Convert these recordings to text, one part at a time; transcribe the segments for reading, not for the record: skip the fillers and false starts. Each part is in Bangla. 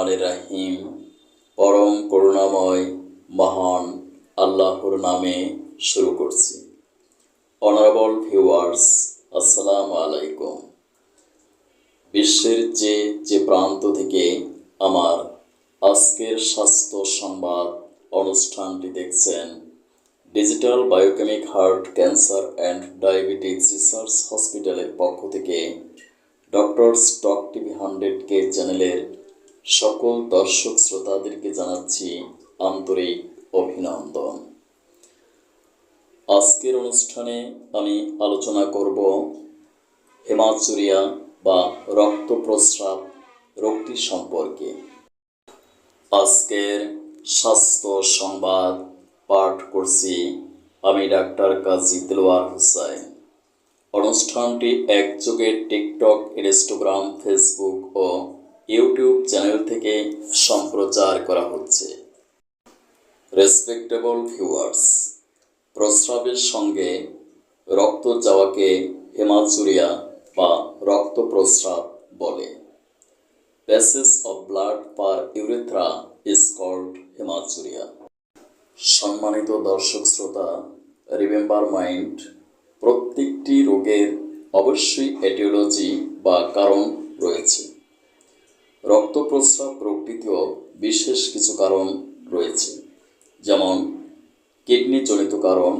রহমানির রাহিম। পরম করুণাময় মহান আল্লাহর নামে শুরু করছি। অনারেবল ভিউয়ার্স, আসসালামু আলাইকুম। বিশ্বের যে প্রান্ত থেকে আমার আজকের স্বাস্থ্য সংবাদ অনুষ্ঠানটি দেখছেন, digital biochemic heart cancer and diabetes research হসপিটালের পক্ষ থেকে ডক্টরস টক টিভি 100K চ্যানেলের সকল দর্শক শ্রোতাদেরকে জানাচ্ছি আন্তরিক অভিনন্দন। আজকের অনুষ্ঠানে আমি আলোচনা করব হেমাচুরিয়া বা রক্ত প্রস্রাব রোগটি সম্পর্কে। আজকের স্বাস্থ্য সংবাদ পাঠ করছি আমি ডাক্তার কাজী দেলোয়ার হোসেন। অনুষ্ঠানটি একযোগে টিকটক, ইনস্টাগ্রাম, ফেসবুক ও ইউটিউব চ্যানেল থেকে সম্প্রচার করা হচ্ছে। রেসপেক্টেবল ভিউয়ার্স, প্রস্রাবের সঙ্গে রক্ত যাওয়াকে হেমাচুরিয়া বা রক্ত প্রস্রাব বলে। Passage of blood per urethra is called hematuria. সম্মানিত দর্শক শ্রোতা, রিমেম্বার মাইন্ড, প্রত্যেকটি রোগের অবশ্যই এটিওলজি বা কারণ রয়েছে। রক্ত প্রস্রাব রোগটিতেও বিশেষ কিছু কারণ রয়েছে, যেমন কিডনিজনিত কারণ,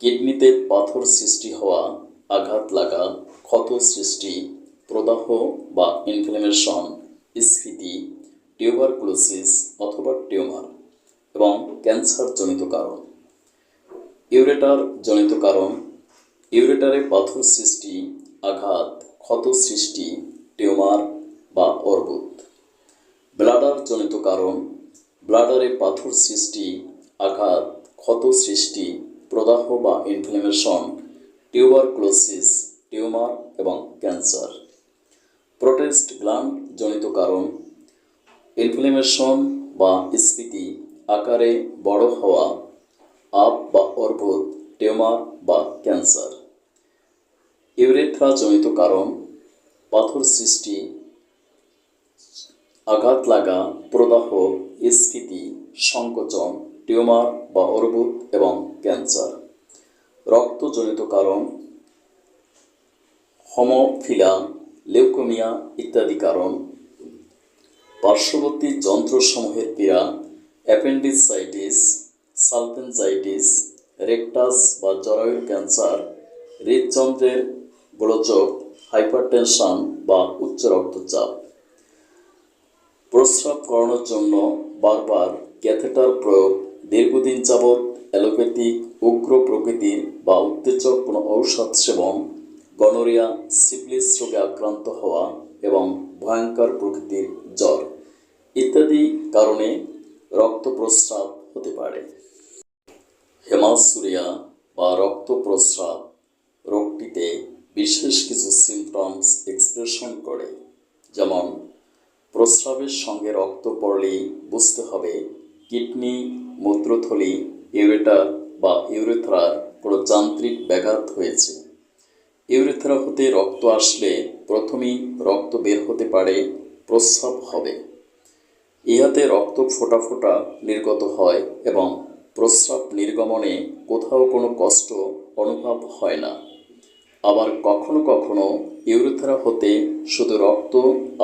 কিডনিতে পাথর সৃষ্টি হওয়া, আঘাত লাগা, ক্ষত সৃষ্টি, প্রদাহ বা ইনফ্লামেশন, স্ফীতি, টিউবারকুলোসিস অথবা টিউমার এবং ক্যান্সারজনিত কারণ। ইউরেটার জনিত কারণ, ইউরেটারে পাথর সৃষ্টি, আঘাত, ক্ষত সৃষ্টি, টিউমার বা অর্বুদ। ব্লাডার জনিত কারণ, ব্লাডারে পাথর সৃষ্টি, আঘাত, ক্ষত সৃষ্টি, প্রদাহ বা ইনফ্লামেশন, টিউবারকুলোসিস, টিউমার এবং ক্যান্সার। প্রোস্টেট গ্ল্যান্ড জনিত কারণ, ইনফ্লামেশন বা স্ফীতি, আকারে বড় হওয়া, আপ বা অর্বুদ, টিউমার বা ক্যান্সার। ইউরেথ্রা জনিত কারণ, পাথর সৃষ্টি, আঘাত লাগা, প্রদাহ, স্ফীতি, সংকোচন, টিউমার বা অর্বুদ এবং ক্যান্সার। রক্তজনিত কারণ, হেমোফিলিয়া, লিউকেমিয়া ইত্যাদি কারণ। পার্শ্ববর্তী যন্ত্রসমূহের পীড়া, অ্যাপেন্ডিসাইটিস, সালফেনজাইটিস, রেকটাস বা জরায়ুর ক্যান্সার, হৃদযন্ত্রের গোলযোগ, হাইপারটেনশন বা উচ্চ রক্তচাপ। প্রস্রাব করানোর জন্য বারবার ক্যাথেটার প্রয়োগ, দীর্ঘদিন যাবৎ অ্যালোপ্যাথিক, উগ্র প্রকৃতির বা উত্তেজক কোনো ঔষধ সেবন, গনোরিয়া, সিফিলিস রোগে আক্রান্ত হওয়া এবং ভয়ঙ্কর প্রকৃতির জ্বর ইত্যাদি কারণে রক্ত প্রস্রাব হতে পারে। হেমাচুরিয়া বা রক্ত প্রস্রাব রোগটিতে বিশেষ কিছু সিমটমস এক্সপ্রেশন করে, যেমন প্রস্রাবের সঙ্গে রক্ত পড়লেই বুঝতে হবে কিডনি, মূত্রথলি, ইউরেটার বা ইউরেথ্রার কোনো যান্ত্রিক ব্যাঘাত হয়েছে। ইউরেথ্রা হতে রক্ত আসলে প্রথমেই রক্ত বের হতে পারে, প্রস্রাব হবে। ইহাতে রক্ত ফোঁটা ফোঁটা নির্গত হয় এবং প্রস্রাব নির্গমনে কোথাও কোনো কষ্ট অনুভব হয় না। আবার কখনো কখনো ইউরেথ্রা হতে শুধু রক্ত,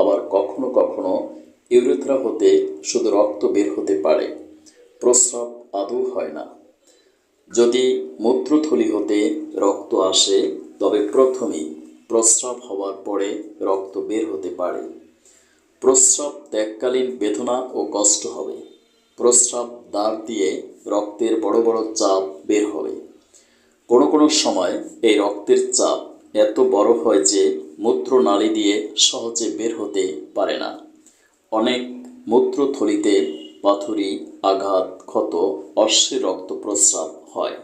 আবার কখনো কখনো ইউরেথ্রা হতে শুধু রক্ত বের হতে পারে, প্রস্রাব আদৌ হয় না। যদি মূত্রথলি হতে রক্ত আসে তবে প্রথমেই প্রস্রাব হওয়ার পরে রক্ত বের হতে পারে। প্রস্রাব ত্যাগকালীন বেদনা ও কষ্ট হবে। প্রস্রাব দ্বার দিয়ে রক্তের বড় বড় চাপ বের হবে। কোনো কোনো সময় এই রক্তের চাপ এত বড় হয় যে মূত্রনালী দিয়ে সহজে বের হতে পারে না। অনেক মূত্রথলিতে পাথুরি, আঘাত, ক্ষত, অশ্বের রক্ত প্রস্রাব হয়।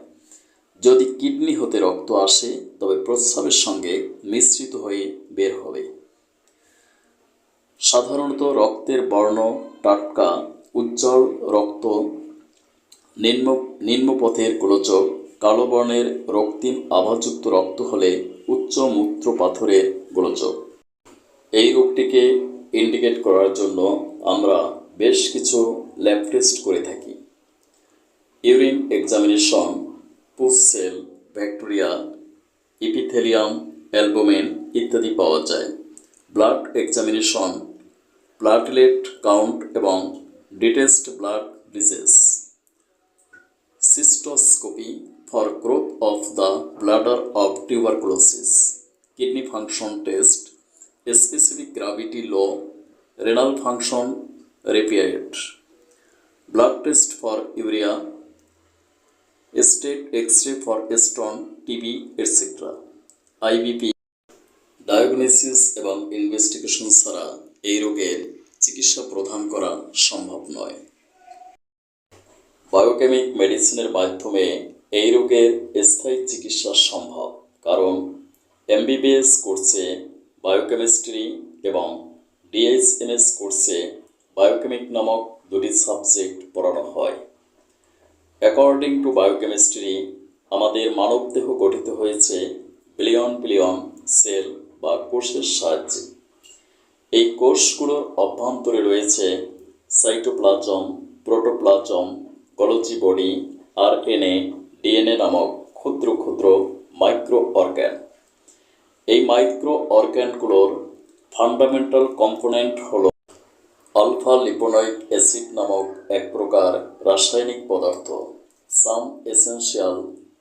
যদি কিডনি হতে রক্ত আসে তবে প্রস্রাবের সঙ্গে মিশ্রিত হয়ে বের হবে। সাধারণত রক্তের বর্ণ টাটকা, উজ্জ্বল রক্ত, নিম্নপথের গোলযোগ, কালো বর্ণের রক্তিম আভাযুক্ত রক্ত হলে উচ্চ মূত্র পাথরের গোলযোগ। এই রোগটিকে ইন্ডিকেট করার জন্য আমরা বেশ কিছু ল্যাব টেস্ট করে থাকি। ইউরিন এক্সামিনেশন, পুস সেল, ব্যাকটেরিয়া, ইপিথেলিয়াম, অ্যালবুমিন ইত্যাদি পাওয়া যায়। ব্লাড এক্সামিনেশন, প্লাটলেট কাউন্ট এবং detest blood disease. Cystoscopy for growth of the bladder of tuberculosis, kidney function test, specific gravity low, renal function repaired, blood test for urea, state X-ray for stone, TB, etc. IBP diagnosis এবং ইনভেস্টিগেশন ছাড়া এই রোগের চিকিৎসা প্রদান করা সম্ভব নয়। বায়োকেমিক মেডিসিনের মাধ্যমে এই রোগের স্থায়ী চিকিৎসা সম্ভব, কারণ MBBS কোর্সে বায়োকেমিস্ট্রি এবং DSMS কোর্সে বায়োকেমিক নামক দুটি সাবজেক্ট পড়ানো হয়। অ্যাকর্ডিং টু বায়োকেমিস্ট্রি, আমাদের মানবদেহ গঠিত হয়েছে বিলিয়ন বিলিয়ন সেল বা কোষের সাহায্যে। এই কোষগুলোর অভ্যন্তরে রয়েছে cytoplasm, protoplasm, Golgi body, RNA, DNA নামক ক্ষুদ্র ক্ষুদ্র মাইক্রো অর্গ্যান। এই মাইক্রো অর্গ্যানগুলোর ফান্ডামেন্টাল কম্পোনেন্ট হল আলফা লিপোনয়িক অ্যাসিড নামক এক প্রকার রাসায়নিক পদার্থ, some essential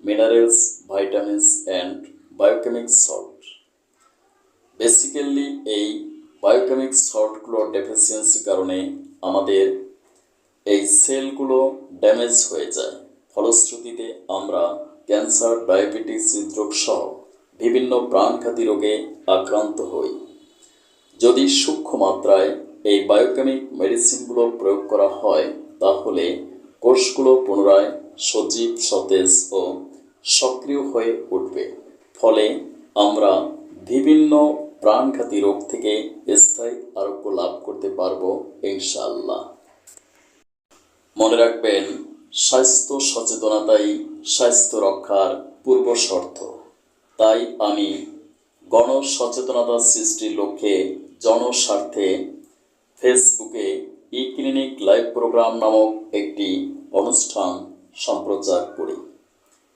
minerals, vitamins and biochemic salt. Basically এই বায়োকেমিক সল্টগুলোর ডেফিসিয়েন্সির কারণে আমাদের এই সেলগুলো ড্যামেজ হয়ে যায়। ফলশ্রুতিতে আমরা ক্যান্সার, ডায়াবেটিস, হৃদরোগ সহ বিভিন্ন প্রাণঘাতী রোগে আক্রান্ত হই। যদি সূক্ষ্ম মাত্রায় এই বায়োকেমিক মেডিসিনগুলো প্রয়োগ করা হয়, তাহলে কোষগুলো পুনরায় সজীব, সতেজ ও সক্রিয় হয়ে উঠবে। ফলে আমরা বিভিন্ন প্রাণঘাতী রোগ থেকে স্থায়ী আরোগ্য লাভ করতে পারব ইনশাআল্লাহ। মনে রাখবেন, স্বাস্থ্য সচেতনতাই স্বাস্থ্য রক্ষার পূর্ব শর্ত। তাই আমি গণসচেতনতা সৃষ্টির লক্ষ্যে জনস্বার্থে ফেসবুকে ই-ক্লিনিক লাইভ প্রোগ্রাম নামক একটি অনুষ্ঠান সম্প্রচার করি।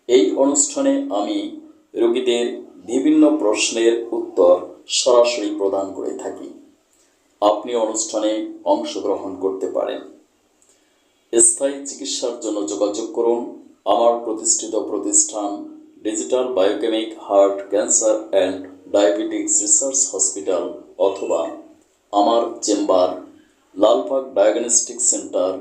এই অনুষ্ঠানে আমি রোগীদের বিভিন্ন প্রশ্নের উত্তর সরাসরি প্রদান করে থাকি। আপনি অনুষ্ঠানে অংশগ্রহণ করতে পারেন। স্থায়ী চিকিৎসার জন্য যোগাযোগ করুন আমার প্রতিষ্ঠিত প্রতিষ্ঠান digital biochemic heart, cancer and diabetics research hospital, অথবা আমার chamber Lalbagh diagnostic centre,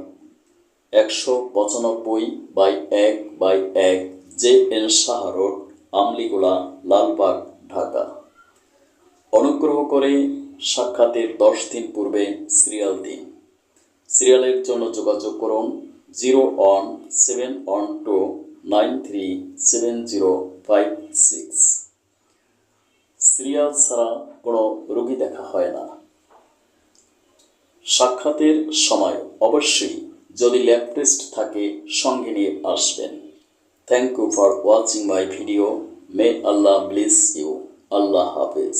195/1/1 JN Shah road, Amligola, Lalbagh, Dhaka. অনুগ্রহ করে সাক্ষাতের 10 দিন পূর্বে সিরিয়াল দিন। সিরিয়ালের জন্য যোগাযোগ করুন 01712937056। সিরিয়াল ছাড়া কোনো রোগী দেখা হয় না। সাক্ষাতের সময় অবশ্যই যদি ল্যাব টেস্ট থাকে সঙ্গে নিয়ে আসবেন। Thank you for watching my video. May Allah bless you. Allah হাফেজ।